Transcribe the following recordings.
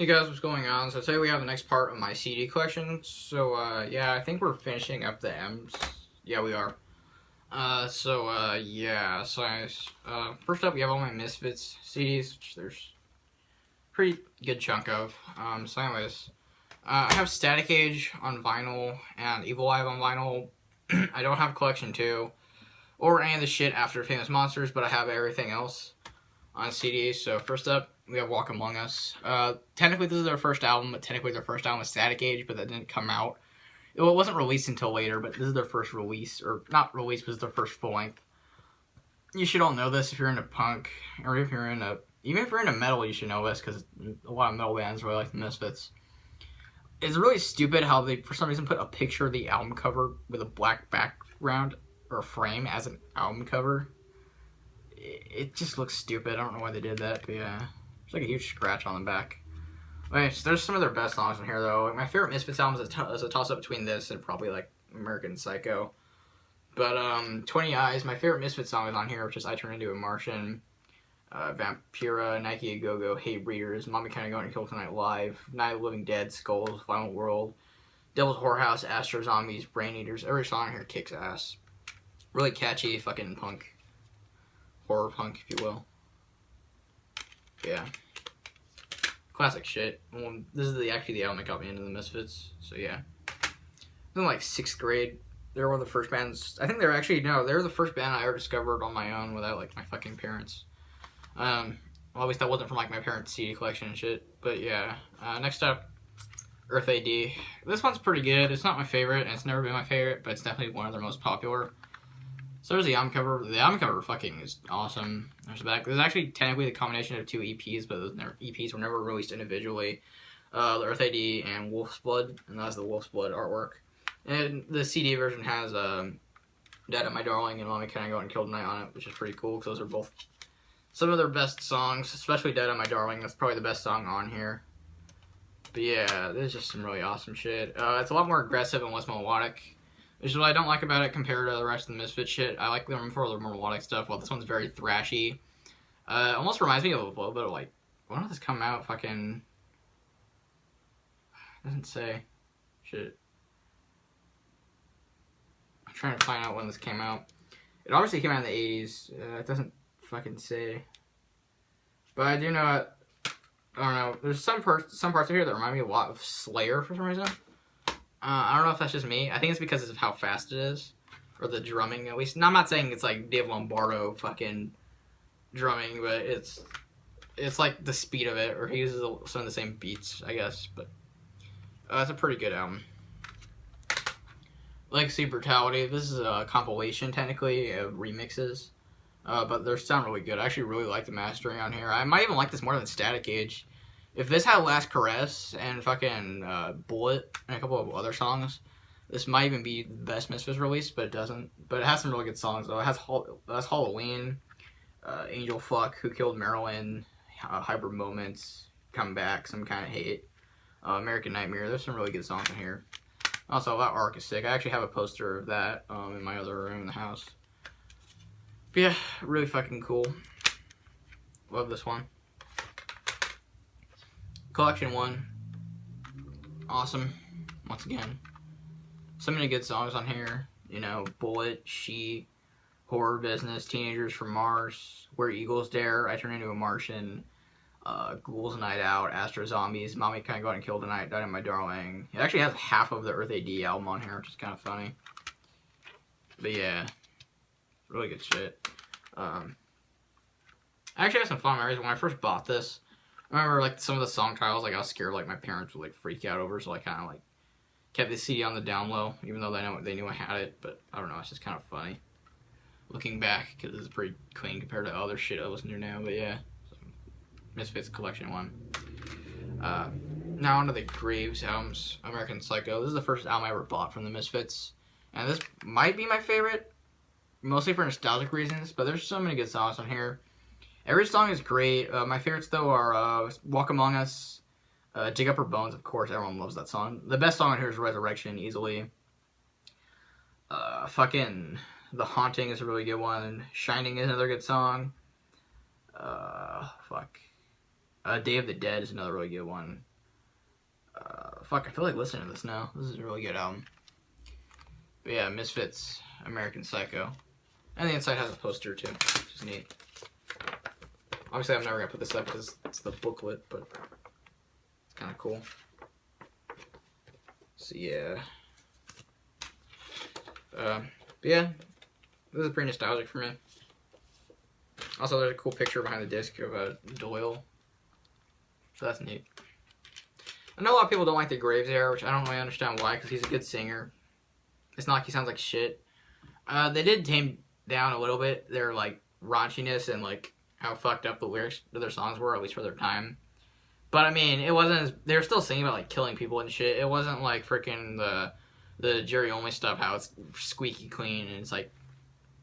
Hey guys, what's going on? So today we have the next part of my CD collection. So yeah, I think we're finishing up the M's. Yeah, we are. Yeah. First up we have all my Misfits CDs, which there's a pretty good chunk of. I have Static Age on vinyl and Evil Live on vinyl. I don't have Collection 2 or any of the shit after Famous Monsters, but I have everything else on CD. So first up, we have Walk Among Us. Technically this is their first album, but technically their first album was Static Age, but that didn't come out. It wasn't released until later, but this is their first release, or not release, but it's their first full length. You should all know this if you're into punk, or if you're into, even if you're into metal, you should know this, because a lot of metal bands really like the Misfits. It's really stupid how they, for some reason, put a picture of the album cover with a black background, or frame, as an album cover. It just looks stupid. I don't know why they did that, but yeah. There's like a huge scratch on the back. Okay, so there's some of their best songs in here, though. My favorite Misfits album is a toss-up between this and probably, like, American Psycho. But, 20 Eyes, my favorite Misfits song is on here, which is I Turn Into a Martian, Vampira, Nike A Go-Go, Hate Breeders, Mommy Kinda Going to Kill Tonight Live, Night of the Living Dead, Skulls, Violent World, Devil's Whorehouse, Astro Zombies, Brain Eaters. Every song in here kicks ass. Really catchy fucking punk. Horror punk, if you will. Yeah. Classic shit. Well, this is actually the album that got me into the Misfits, so yeah. In like 6th grade, they were one of the first bands. I think they were the first band I ever discovered on my own without like my fucking parents. Well, at least that wasn't from like my parents' CD collection and shit. But yeah. Next up, Earth AD. This one's pretty good. It's not my favorite, and it's never been my favorite, but it's definitely one of their most popular. So there's the album cover. The album cover fucking is awesome. There's the back. There's actually technically the combination of 2 EPs, but those EPs were never released individually. The Earth AD and Wolf's Blood, and that's the Wolf's Blood artwork. And the CD version has Dead at My Darling and Mommy Can I Go and Kill Tonight on it, which is pretty cool because those are both some of their best songs, especially Dead at My Darling. That's probably the best song on here. But yeah, there's just some really awesome shit. It's a lot more aggressive and less melodic, which is what I don't like about it compared to the rest of the Misfit shit. I like them for the more melodic stuff, while this one's very thrashy. Almost reminds me of a little bit of, like, when did this come out? Fucking... It doesn't say. Shit. I'm trying to find out when this came out. It obviously came out in the 80s. It doesn't fucking say. But I do know it. I don't know. There's some parts of here that remind me a lot of Slayer for some reason. I don't know if that's just me. I think it's because of how fast it is. Or the drumming, at least. No, I'm not saying it's like Dave Lombardo fucking drumming, but it's like the speed of it. Or he uses some of the same beats, I guess. But it's a pretty good album. Legacy Brutality. This is a compilation, technically, of remixes. But they sound really good. I actually really like the mastering on here. I might even like this more than Static Age. If this had Last Caress and fucking Bullet and a couple of other songs, this might even be the best Misfits release, but it doesn't. But it has some really good songs, though. It has Halloween, Angel Fuck, Who Killed Marilyn, Hybrid Moments, Come Back, Some Kind of Hate, American Nightmare. There's some really good songs in here. Also, that arc is sick. I actually have a poster of that in my other room in the house. But yeah, really fucking cool. Love this one. Collection 1. Awesome. Once again. So many good songs on here. You know, Bullet, She, Horror Business, Teenagers from Mars, Where Eagles Dare, I Turn Into a Martian, Ghouls Night Out, Astro Zombies, Mommy Can I Go Out and Kill Tonight, Died in My Darling. It actually has half of the Earth AD album on here, which is kind of funny. But yeah. Really good shit. I actually had some fun memories when I first bought this. I remember like some of the song titles, like I was scared like my parents would like freak out over, so I kind of like kept the CD on the down low, even though they knew I had it. But I don't know, it's just kind of funny looking back because it's pretty clean compared to other shit I listen to now. But yeah, so, Misfits Collection 1. Now onto the Graves albums. American Psycho. This is the first album I ever bought from the Misfits, and this might be my favorite, mostly for nostalgic reasons. But there's so many good songs on here. Every song is great. My favorites, though, are Walk Among Us, Dig Up Her Bones, of course. Everyone loves that song. The best song on here is Resurrection, easily. Fucking The Haunting is a really good one. Shining is another good song. Day of the Dead is another really good one. Fuck, I feel like listening to this now. This is a really good album. But yeah, Misfits, American Psycho. And the inside has a poster too, which is neat. Obviously, I'm never gonna put this up because it's the booklet, but it's kind of cool. So yeah. But yeah, this is pretty nostalgic for me. Also, there's a cool picture behind the disc of Doyle. So that's neat. I know a lot of people don't like the Graves era, which I don't really understand why, because he's a good singer. It's not like he sounds like shit. They did tame down a little bit their, like, raunchiness and, like, how fucked up the lyrics of their songs were, at least for their time. But, I mean, it wasn't as... They were still singing about, like, killing people and shit. It wasn't, like, freaking the Jerry-only stuff, how it's squeaky clean, and it's, like,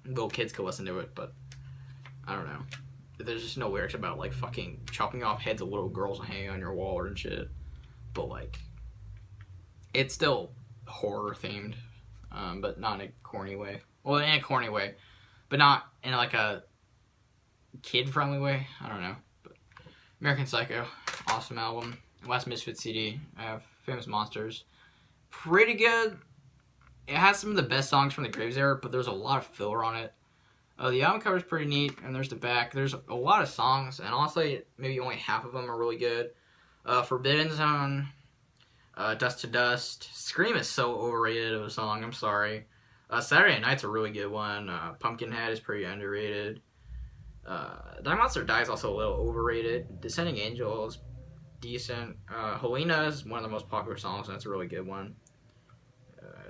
little kids could listen to it, but... I don't know. There's just no lyrics about, like, fucking chopping off heads of little girls hanging on your wall or shit. But, like, it's still horror-themed, but not in a corny way. Well, in a corny way, but not in, like, a kid-friendly way. I don't know. But American Psycho, awesome album. Last Misfits CD. I have Famous Monsters. Pretty good. It has some of the best songs from the Graves era, but there's a lot of filler on it. The album cover is pretty neat, and there's the back. There's a lot of songs, and honestly, maybe only half of them are really good. Forbidden Zone, Dust to Dust. Scream is so overrated of a song, I'm sorry. Saturday Night's a really good one. Pumpkinhead is pretty underrated. Die Monster Die is also a little overrated. Descending Angel is decent. Helena is one of the most popular songs, and that's a really good one.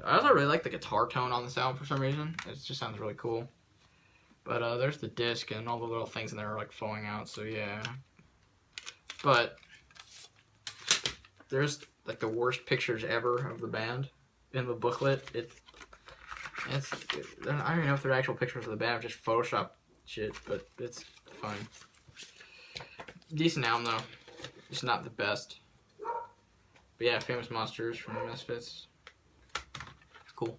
I also really like the guitar tone on this album for some reason. It just sounds really cool. But there's the disc and all the little things in there are like falling out, so yeah. But there's like the worst pictures ever of the band in the booklet. I don't even know if they're actual pictures of the band, just Photoshop shit, but it's fine. Decent album though, just not the best. But yeah, Famous Monsters from Misfits. Cool.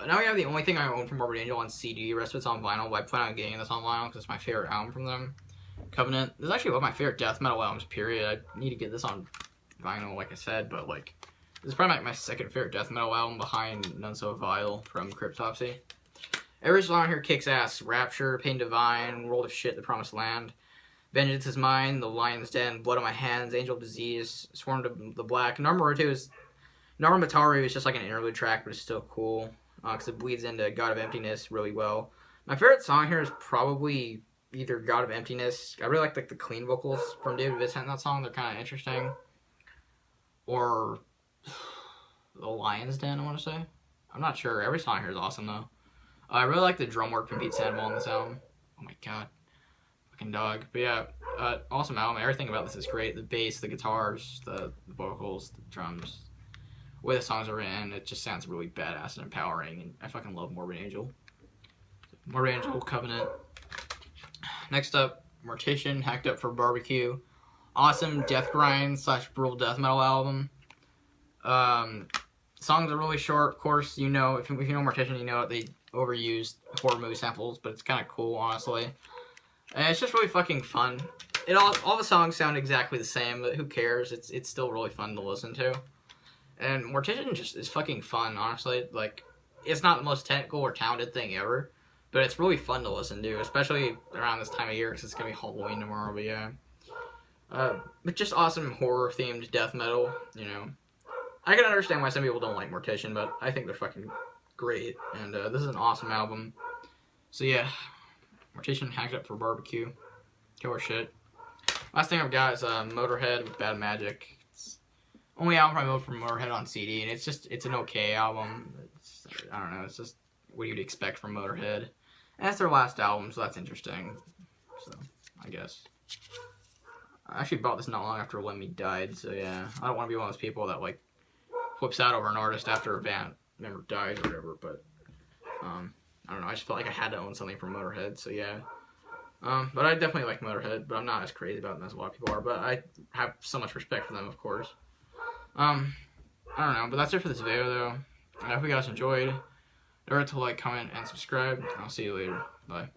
Now we have the only thing I own from Morbid Angel on CD. The rest of it's on vinyl, but I plan on getting this on vinyl because it's my favorite album from them. Covenant. This is actually one of my favorite death metal albums, period. I need to get this on vinyl, like I said, but like, this is probably like my second favorite death metal album behind None So Vile from Cryptopsy. Every song here kicks ass. Rapture, Pain Divine, World of Shit, The Promised Land, Vengeance Is Mine, The Lion's Den, Blood on My Hands, Angel of Disease, Sworn to the Black. Number 2 is Narma Matari is just like an interlude track, but it's still cool. Because it bleeds into God of Emptiness really well. My favorite song here is probably either God of Emptiness. I really like the clean vocals from David Vincent in that song. They're kind of interesting. Or The Lion's Den, I want to say. I'm not sure. Every song here is awesome, though. I really like the drum work from Pete Sandoval on this album. Oh my god. Fucking dog. But yeah, awesome album. Everything about this is great. The bass, the guitars, the vocals, the drums. The way the songs are written, it just sounds really badass and empowering, and I fucking love Morbid Angel. Morbid Angel, Covenant. Next up, Mortician, Hacked Up for Barbecue. Awesome death grind / brutal death metal album. Songs are really short, of course. You know, if you know Mortician, you know they overused horror movie samples, but it's kind of cool, honestly. And it's just really fucking fun. All the songs sound exactly the same, but who cares? It's still really fun to listen to. And Mortician just is fucking fun, honestly. Like, it's not the most technical or talented thing ever, but it's really fun to listen to, especially around this time of year, because it's going to be Halloween tomorrow, but yeah. But just awesome horror-themed death metal, you know. I can understand why some people don't like Mortician, but I think they're fucking great, and this is an awesome album. So yeah, Mortician, Hacked Up for Barbecue. Killer shit. Last thing I've got is Motorhead with Bad Magic. Only album I own from Motorhead on CD, and it's an okay album. I don't know, it's just what you'd expect from Motorhead. And that's their last album, so that's interesting. So, I guess. I actually bought this not long after Lemmy died, so yeah. I don't want to be one of those people that, like, flips out over an artist after a band member dies or whatever, but, I don't know, I just felt like I had to own something from Motorhead, so yeah. But I definitely like Motorhead, but I'm not as crazy about them as a lot of people are, but I have so much respect for them, of course. I don't know, but that's it for this video, though. I hope you guys enjoyed. Don't forget to like, comment, and subscribe. I'll see you later. Bye.